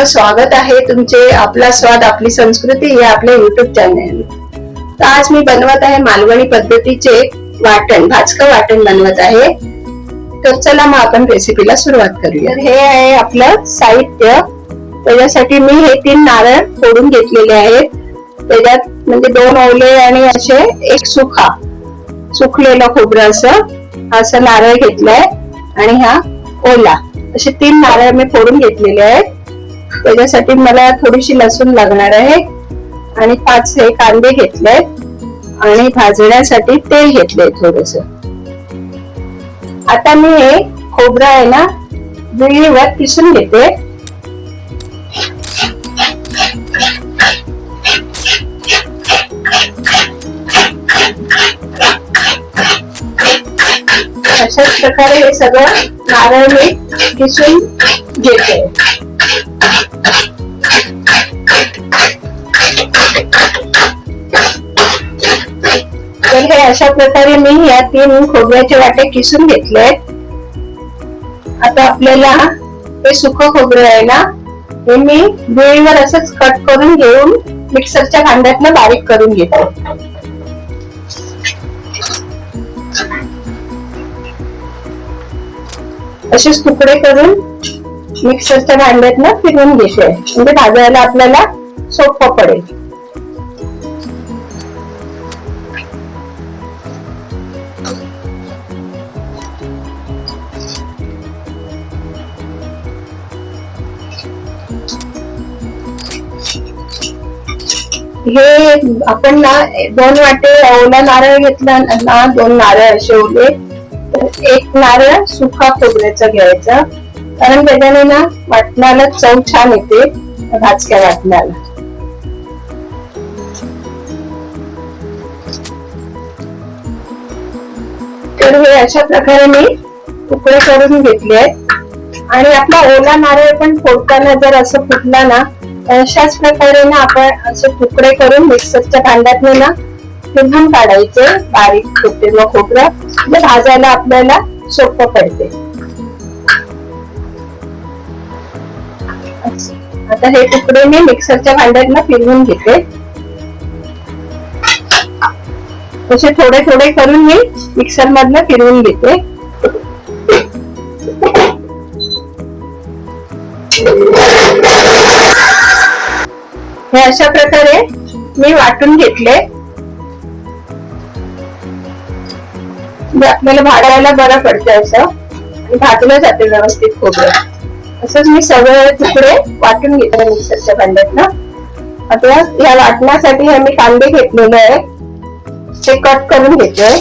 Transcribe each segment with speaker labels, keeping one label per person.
Speaker 1: स्वागत आहे तुमचे आपला स्वाद आपली संस्कृती या आपल्या युट्यूब चॅनल। तर आज मी बनवत आहे मालवणी पद्धतीचे वाटण, भाजकं वाटण बनवत आहे। तर चला मग आपण रेसिपीला सुरुवात करूया। हे आहे आपलं साहित्य। त्याच्यासाठी मी हे 3 नारळ फोडून घेतलेले आहेत। त्याच्यात म्हणजे 2 ओले आणि असे एक सुकलेलं खोबरं असं नारळ घेतलाय आणि हा ओला, असे 3 नारळ मी फोडून घेतलेले आहेत। त्याच्यासाठी मला थोडीशी लसूण लागणार आहे आणि 5 हे कांदे घेतलेत आणि भाजण्यासाठी तेल घेतलंय थोडस। आता मी हे खोबरं आहे ना विळीवर किसून घेते। अशाच प्रकारे हे सगळं नारळ मी किसून घेते। तर हे अशा प्रकारे मी या 3 खोबऱ्याचे वाटे किसून घेतले। आता आपल्याला हे सुकं खोबरं आहे ना, हे मी वेळेवर असंच कट करून घेऊन मिक्सरच्या भांड्यातनं बारीक करून घेते। असेच तुकडे करून मिक्सरच्या भांड्यातनं फिरवून घेते, म्हणजे भाजायला आपल्याला सोपं पडेल। हे आपण ना 2 वाटे ओला नारळ घेतला ना, 2 नारळ असे ओले, तर 1 नारळ सुका खोबऱ्याचा घ्यायचा, कारण त्याच्याने ना वाटणाला चव छान येते भाजक्या वाटणाला। तर हे अशा प्रकारे मी तुकडे करून घेतले आहेत। आणि आपला ओला नारळ पण फोडताना जर असं फुटला ना, अशाच प्रकारे ना आपण असे तुकडे करून मिक्सरच्या भांड्यातून ना फिरवून काढायचे बारीक खोबरं, म्हणजे भाजायला आपल्याला सोपं पडते। आता हे तुकडे मी मिक्सरच्या भांड्यातून फिरवून घेते। असे थोडे थोडे करून मी मिक्सर मधनं फिरवून घेते। हे अशा प्रकारे मी वाटून घेतले, आपल्याला भाजायला बरं पडतं असं, आणि भाजलं जाते व्यवस्थित खोबरं। असंच मी सगळे तुकडे वाटून घेतले मिक्सरच्या भांड्यातनं। आता या वाटण्यासाठी हे मी कांदे घेतलेले आहे, ते कट करून घेतोय।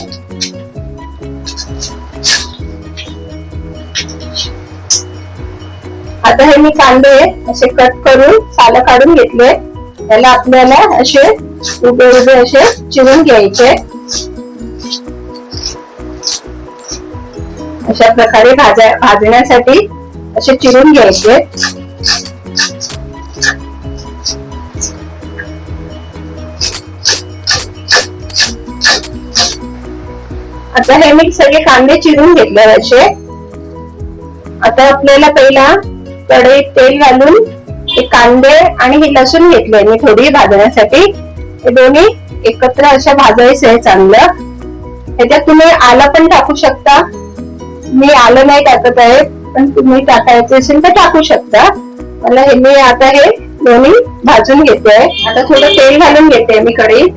Speaker 1: आता हे मी कांदे असे कट करून साल काढून घेतले। त्याला आपल्याला असे उभे उभे असे चिरून घ्यायचे। अशा प्रकारे भाजण्यासाठी असे चिरून घ्यायचे। आता हे मी सगळे कांदे चिरून घेतले असे। आता आपल्याला पहिला कढईत तेल घालून हे कांदे आणि हे लसूण घेतले मी थोडी भाजण्यासाठी। हे दोन्ही एकत्र अशा भाजायचं आहे चांगलं। ह्याच्यात तुम्ही आलं पण टाकू शकता, मी आलं नाही टाकत आहे, पण तुम्ही टाकायचे असेल तर टाकू शकता। मला हे मी आता हे दोन्ही भाजून घेते। आता थोडं तेल घालून घेते मी कढईत।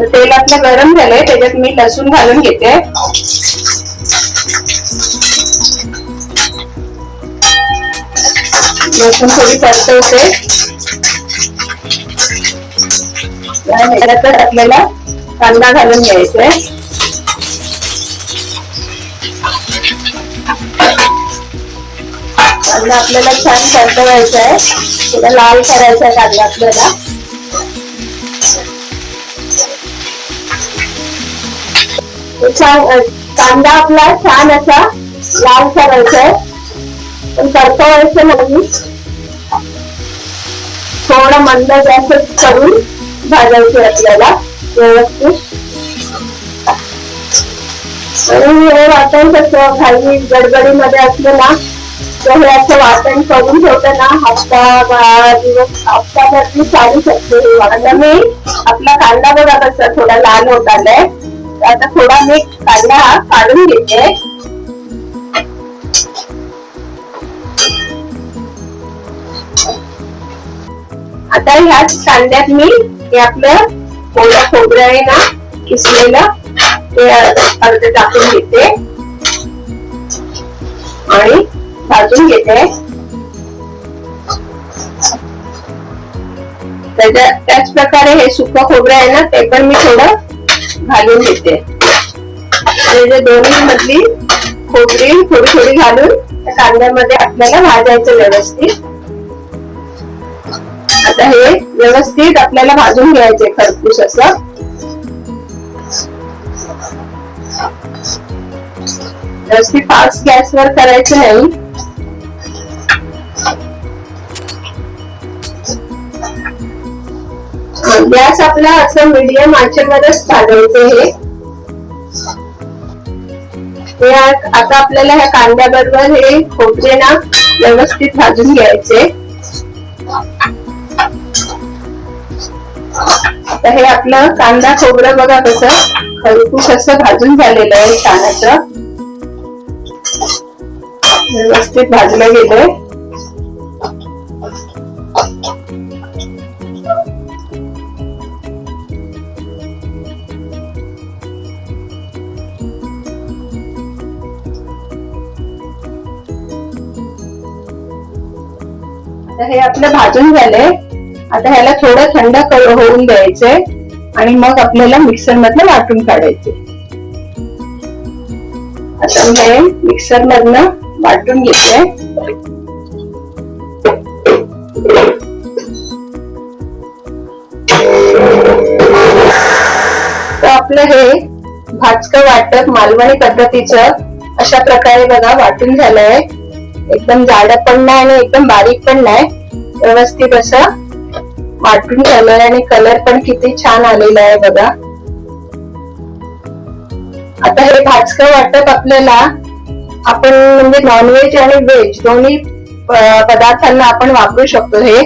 Speaker 1: तेल आपलं गरम झालंय, त्याच्यात मी लसूण घालून घेते। लसूण थोडी परतवते। ह्याच्यात आपल्याला कांदा घालून घ्यायचा। कांदा आपल्याला छान परतवायचा आहे, थोडा लाल करायचा आहे कांदा आपल्याला। कांदा आपला छान असा लाल करायचा आहे, पण परतवायचं नाही, थोडं मंद गॅस करून भाजायचे आपल्याला व्यवस्थित। आणि हे वाटण कसं घाई गडबडीमध्ये असलं ना, तर हे असं वाटण करून ठेवताना हप्ताभर चालू शकते हे वाटण. मी आपला कांदा बघा कसा थोडा लाल होत आलाय. आता थोडा मी कांदा हा काढून घेते. आता ह्याच कांद्यात मी हे आपलं ओलं खोबरं आहे ना किसलेलं ते अर्ध टाकून घेते आणि भाजून घेते. त्याच प्रकारे हे सुकं खोबरं आहे ना ते पण मी थोडं घालून घेते. जे दोन्ही मधली खोबरी थोडी थोडी घालून त्या कांद्यामध्ये आपल्याला भाजायचं व्यवस्थित. आता हे व्यवस्थित आपल्याला भाजून घ्यायचे खरपूस असं. व्यवस्थित फास्ट गॅसवर करायचं नाही. गॅस आपला असं मीडियम आचेवरच भाजायचं हे. आता आपल्याला ह्या कांद्या बरोबर हे खोबरे ना व्यवस्थित भाजून घ्यायचे. आता हे आपलं कांदा खोबरं बघा कसं खरपूस असं भाजून झालेलं आहे. छान असं व्यवस्थित भाजलं गेलंय. हे आपलं भाजून झालंय. आता ह्याला थोडं थंड होऊन द्यायचंय आणि मग आपल्याला मिक्सर मधनं वाटून काढायचे. आता मी हे मिक्सर मधनं वाटून घेते. तर आपलं हे भाजकं वाटप मालवणी पद्धतीचं अशा प्रकारे बघा वाटून झालंय. एकदम जाड पण नाही आणि एकदम बारीक पण नाही. व्यवस्थित असं वाटून झालंय आणि कलर पण किती छान आलेला आहे बघा. आता हे भाजकं वाटप आपल्याला आपण म्हणजे नॉनव्हेज आणि व्हेज दोन्ही पदार्थांना आपण वापरू शकतो. हे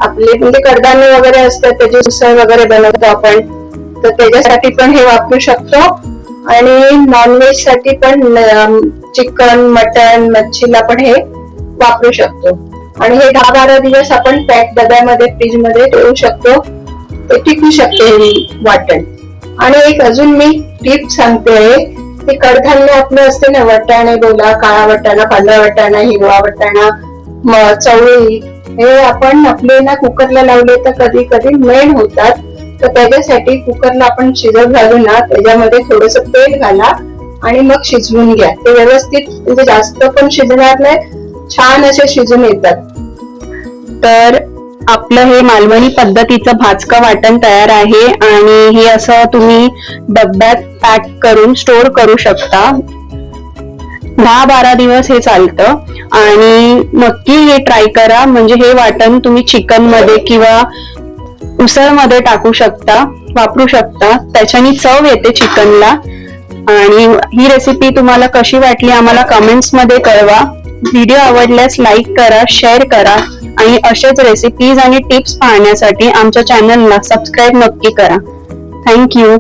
Speaker 1: आपले म्हणजे कडधान्य वगैरे असतात त्याची उसळ वगैरे बनवतो आपण, तर त्याच्यासाठी पण हे वापरू शकतो. आणि नॉनव्हेज साठी पण चिकन मटन मच्छीला पण हे वापरू शकतो. आणि हे 10-12 दिवस आपण पॅक डब्यामध्ये फ्रीज मध्ये ठेवू शकतो. ते टिकू शकते हे वाटण. आणि एक अजून मी टिप सांगते. ते कडधान्य आपलं असते ना वटाणे बोला, काळा वटाणा, पांढरा वटाणा, हिरवा वटाणा, चवळी, हे आपण आपले ना कुकरला लावले तर कधी कधी मेण होतात. तर त्याच्यासाठी कुकरला आपण शिजत घालू ना त्याच्यामध्ये थोडस तेल घाला आणि मग शिजवून घ्या. ते व्यवस्थित म्हणजे जास्त पण शिजणार नाही, छान असे शिजून येतात. तर आपलं हे मालवणी पद्धतीचं भाजकं वाटण तयार आहे आणि हे असं तुम्ही डब्यात पॅक करून स्टोर करू शकता. 10-12 दिवस हे चालतं आणि नक्की हे ट्राय करा. म्हणजे हे वाटण तुम्ही चिकन मध्ये किंवा उसळ मध्ये टाकू शकता, वापरू शकता. त्याच्याने चव येते चिकनला. आणि ही रेसिपी तुम्हाला कशी वाटली आम्हाला कमेंट्स मध्ये कळवा. व्हिडिओ आवडल्यास लाईक करा, शेअर करा आणि असेच रेसिपीज आणि टिप्स पाहण्यासाठी आमच्या चॅनलला सबस्क्राईब नक्की करा. थँक्यू.